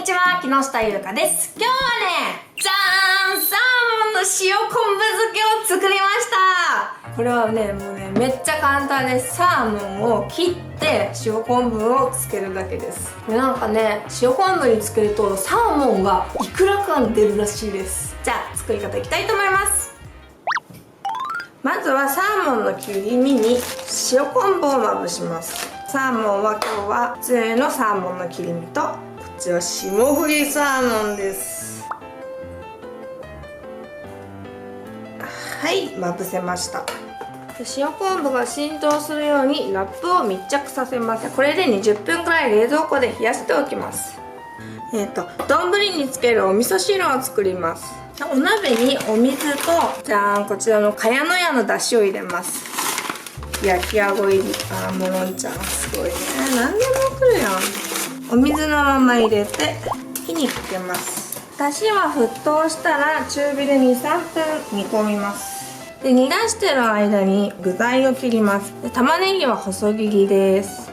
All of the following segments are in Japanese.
ちは、木下ゆうかです。今日はね、じゃーん、サーモンの塩昆布漬けを作りました。これはね、もうね、めっちゃ簡単です。サーモンを切って塩昆布をつけるだけです。で、なんかね、塩昆布につけるとサーモンがいくら感出るらしいです。じゃあ、作り方いきたいと思います。まずはサーモンの切り身に塩昆布をまぶします。サーモンは今日は普通のサーモンの切り身と、こっちは霜降りサーモンです。はい、まぶせました。塩昆布が浸透するようにラップを密着させます。これで20分くらい冷蔵庫で冷やしておきます。丼につけるお味噌汁を作ります。お鍋にお水と、じゃーん、こちらの茅乃舎の出汁を入れます。焼きあご入り。モロンちゃんすごいね。何でも来るやん。お水のまま入れて火にかけます。出汁は沸騰したら中火で 2,3 分煮込みます。で、煮出してる間に具材を切ります。で、玉ねぎは細切りです。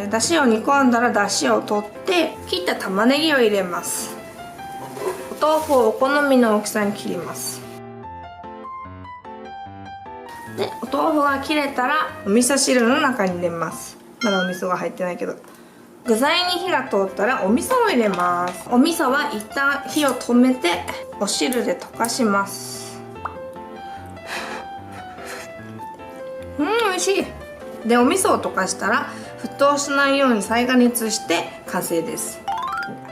だしを煮込んだらだしを取って切った玉ねぎを入れます。お豆腐をお好みの大きさに切ります。で、お豆腐が切れたらお味噌汁の中に入れます。まだお味噌が入ってないけど、具材に火が通ったらお味噌を入れます。お味噌は一旦火を止めてお汁で溶かします。美味しい。で、お味噌を溶かしたら沸騰しないように再加熱して完成です。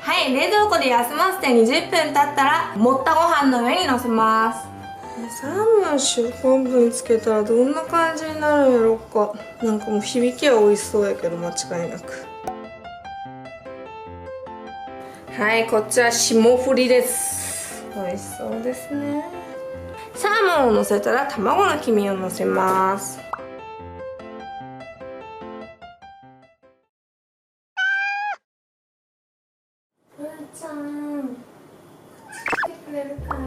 はい、冷蔵庫で休ませて20分経ったら盛ったご飯の上にのせます。サーモン塩昆布につけたらどんな感じになるんやろうか。なんかもう響きは美味しそうやけど間違いなく。はい、こっちは霜降りです。美味しそうですね。サーモンをのせたら卵の黄身をのせます。ふーちゃん、来てくれるかい？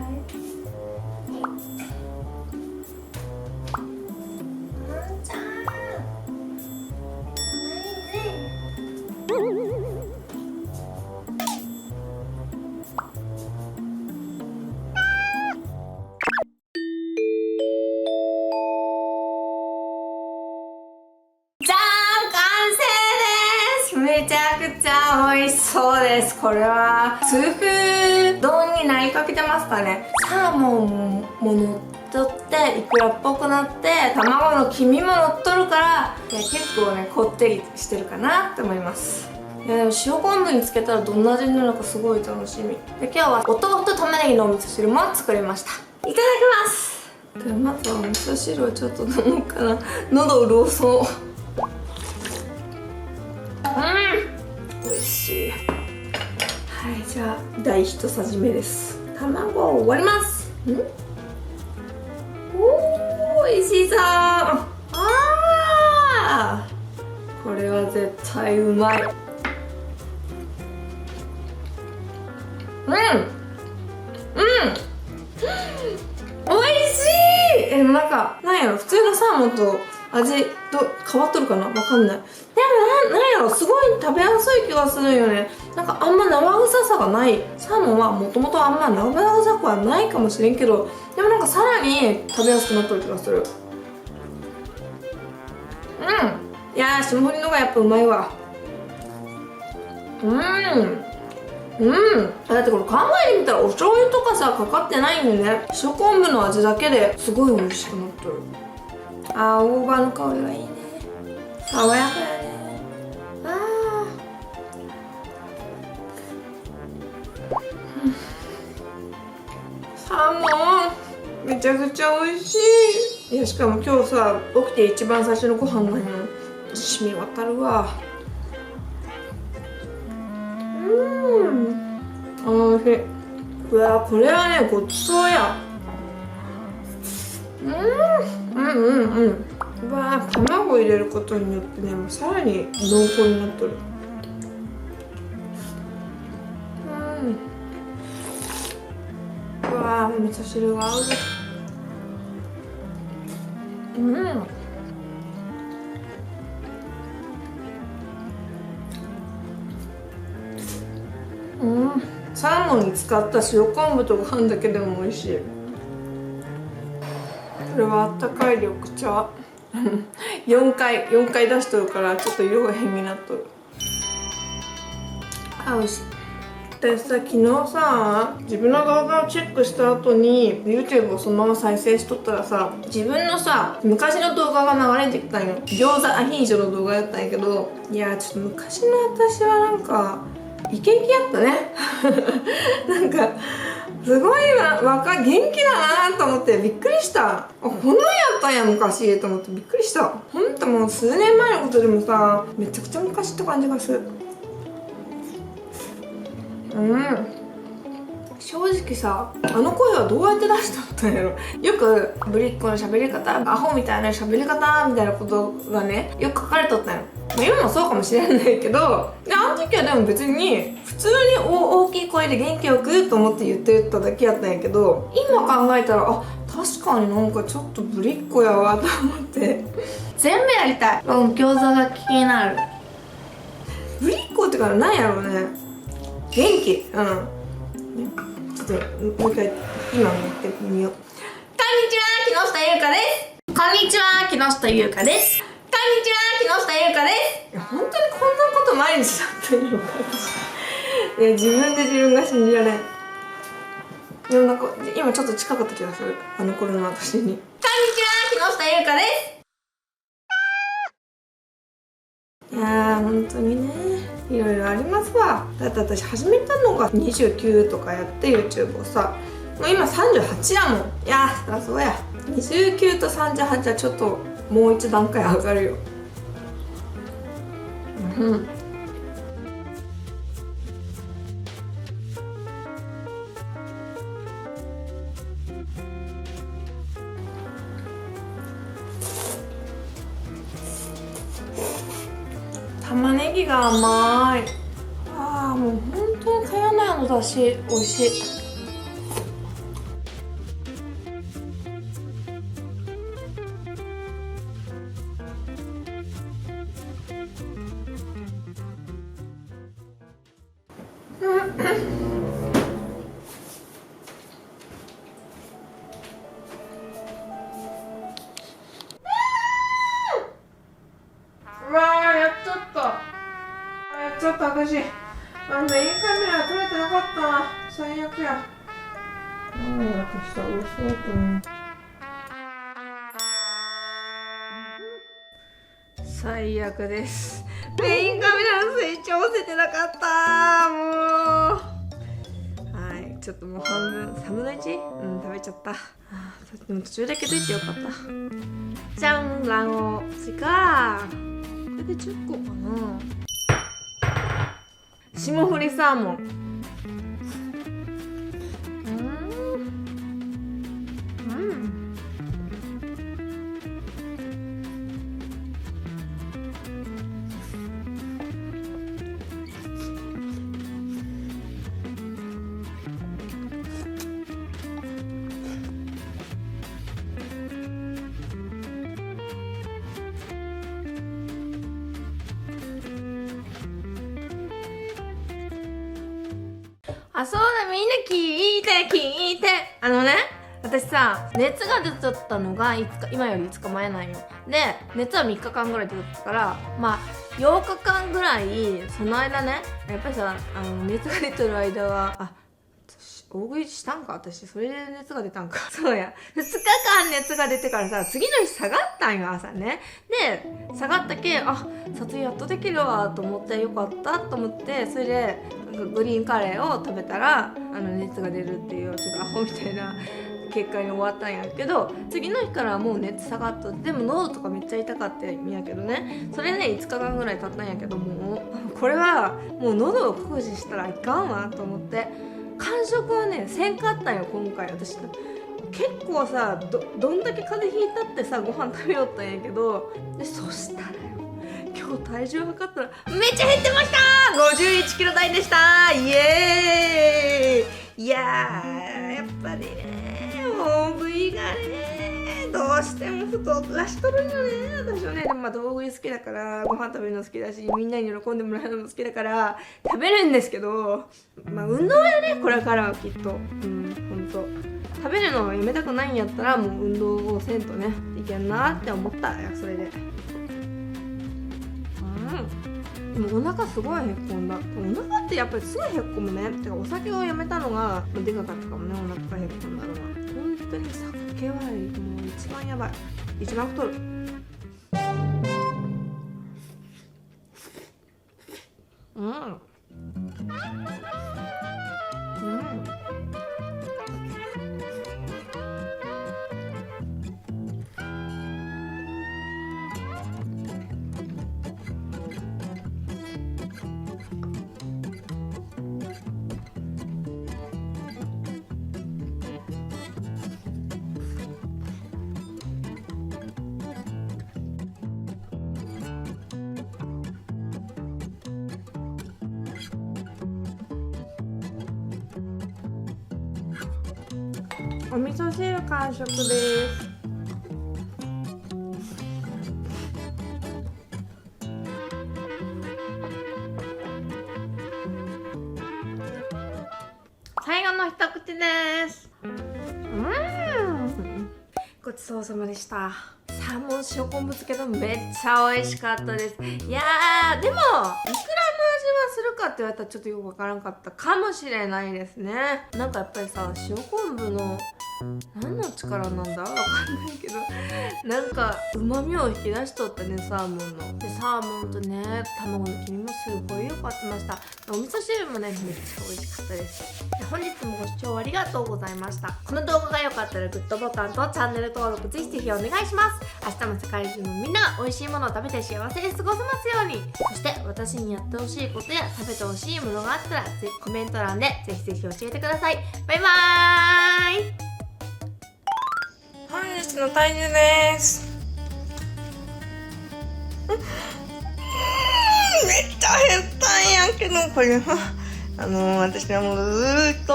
めちゃくちゃ美味しそうです。これは痛風丼になりかけてますかね。サーモンも乗っとってイクラっぽくなって卵の黄身も乗っとるから、結構ねこってりしてるかなって思います。でも塩昆布につけたらどんな味になるのかすごい楽しみで、今日はお豆腐と玉ねぎのお味噌汁も作りました。いただきます。でまずはお味噌汁をちょっと飲もうかな。喉潤そう。美味しい。はい、じゃあ第一さじ目です。卵を割ります。おー、美味しそう。これは絶対うまい。美味しい。なんやろ、普通のサーモンと味変わっとるかな、わかんない。でもなんやろ、すごい食べやすい気がするよね。なんかあんま生臭さがない。サーモンはもともとあんま生臭くはないかもしれんけど、でもなんかさらに食べやすくなっとる気がする。いやー、霜降りのがやっぱうまいわ。だってこれ考えてみたらお醤油とかさかかってないんよね。塩昆布の味だけですごい美味しくなっとる。大葉の香りがいいね。爽やかやね。サーモンめちゃくちゃ美味しい。いや、しかも今日さ起きて一番最初のご飯なんよ。染み渡るわ。おいしい。うわ、これはねごちそうや。うわ、卵入れることによってねもうさらに濃厚になっとる。うわ、味噌汁が合う。サーモンに使った塩昆布とご飯だけでも美味しい。これはあったかい緑茶4回出しとるからちょっと色が変になっとる。あ、美味しい。私さ、昨日さ、自分の動画をチェックした後に YouTube をそのまま再生しとったらさ、自分のさ昔の動画が流れてきたんよ。餃子アヒージョの動画やったんやけど、いやちょっと昔の私はなんかイケイケやったねなんかすごい元気だなと思ってびっくりした。あ、こんなんやったんや昔と思ってびっくりした。ほんともう数年前のことでもさ、めちゃくちゃ昔って感じがする。正直さ、あの声はどうやって出しとったんやろ。よくぶりっ子の喋り方、アホみたいな喋り方みたいなことがね、よく書かれとったんやろ。今もそうかもしれないけど、あの時はでも別に普通に大きい声で元気よくと思って言ってただけやったんやけど、今考えたら、あ、確かになんかちょっとぶりっ子やわと思って全部やりたい。餃子が気になる。ぶりっ子ってから何やろうね。元気。ちょっともう一回今も言ってみよう。こんにちは、木下ゆうかです。こんにちは、木下ゆうかです。こんにちは、木下ゆうかです。いや、本当にこんなこと毎日やってるのか私。いや、自分で自分が信じられん。でもなんか今ちょっと近かった気がする、あの頃の私に。こんにちは、木下ゆうかです。いやー、本当にね、いろいろありますわ。だって私始めたのが29とかやって YouTube をさ、もう今38やもん。いやー、そりゃそうや。29と38はちょっともう一段階上がるよ。玉ねぎが甘い。ああ、もう本当にかやなのだし美味しい。ちょっと私、メインカメラ撮れてなかった。最悪や。私さ、嘘だと思う。最悪です。メインカメラのスイッチ押せてなかった。もう。はい、ちょっともう半分、3分の 1？ 食べちゃった。でも途中だけ出てよかった。じゃん、卵黄。追加。これで10個かな。霜降りサーモン。あ、そうだ、みんな聞いて。私さ、熱が出ちゃったのが今より5日前なんよ。で、熱は3日間ぐらい出てたから、まあ8日間ぐらい、その間ね、やっぱりさ、熱が出てる間は、大食いしたんか私。それで熱が出たんか。そうや。2日間熱が出てからさ、次の日下がったんよ、朝ね。で、下がったけ、撮影やっとできるわと思って、よかったと思って、それで、グリーンカレーを食べたら、熱が出るっていう、ちょっとアホみたいな結果に終わったんやけど、次の日からもう熱下がっとって、でも喉とかめっちゃ痛かったんやけどね。それね、5日間ぐらい経ったんやけど、もう、これは、もう喉を酷使したらいかんわと思って、間食はね、せんかったんよ、今回。私結構さ、どんだけ風邪ひいたってさ、ご飯食べよったんやけど、でそしたらよ、今日体重測ったらめっちゃ減ってました。51キロ台でした。イエーイ。いやー、やっぱりね、大食いがねどうしても太らしとるんよね私はね。でもまあ道具好きだから、ご飯食べるの好きだし、みんなに喜んでもらうのも好きだから食べるんですけど、まあ運動やね、これからはきっと。ほんと食べるのをやめたくないんやったらもう運動をせんとねいけんなって思ったよ、それで。でもお腹すごいへっこんだ。お腹ってやっぱりすぐへっこむね。てかお酒をやめたのがでかかったかもね、お腹がへっこんだのは。本当に酒はもう一番やばい、一番太る。お味噌汁完食です。最後の一口です。ごちそうさまでした。サーモン塩昆布漬け丼めっちゃ美味しかったです。いやー、でもいくらの味はするかって言われたらちょっとよくわからんかったかもしれないですね。なんかやっぱりさ、塩昆布の何の力なんだわかんないけど、なんか旨味を引き出しとったね、サーモンの。でサーモンとね卵の黄身もすごいよかってました。お味噌汁もねめっちゃ美味しかったです。で本日もご視聴ありがとうございました。この動画が良かったらグッドボタンとチャンネル登録ぜひぜひお願いします。明日も世界中のみんなが美味しいものを食べて幸せに過ごせますように。そして私にやってほしいことや食べてほしいものがあったらぜひコメント欄でぜひぜひ教えてください。バイバーイ。本日の体重です。めっちゃ減ったんやけど、これ私はもうずーっと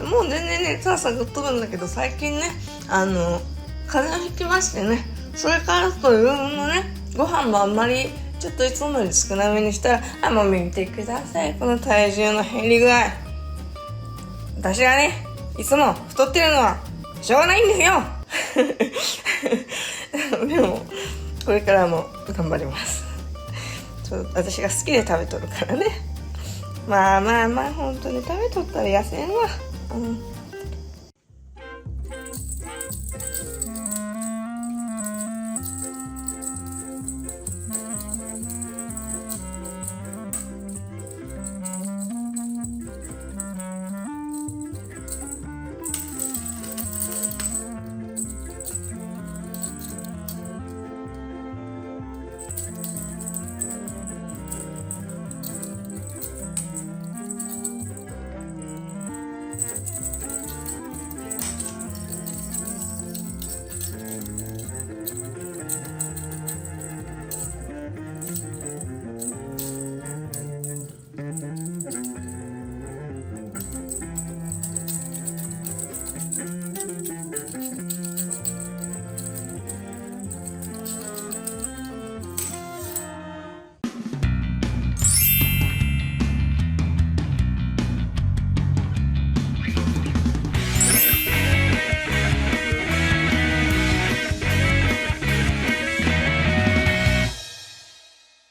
もう全然ねささぐっとるんだけど、最近ね風邪をひきましてね、それからというのね、ご飯もあんまりちょっといつもより少なめにしたら、もう見てください、この体重の減り具合。私がねいつも太ってるのはしょうがないんですよでもこれからも頑張ります。私が好きで食べとるからね。まあ本当に食べとったら痩せんわ。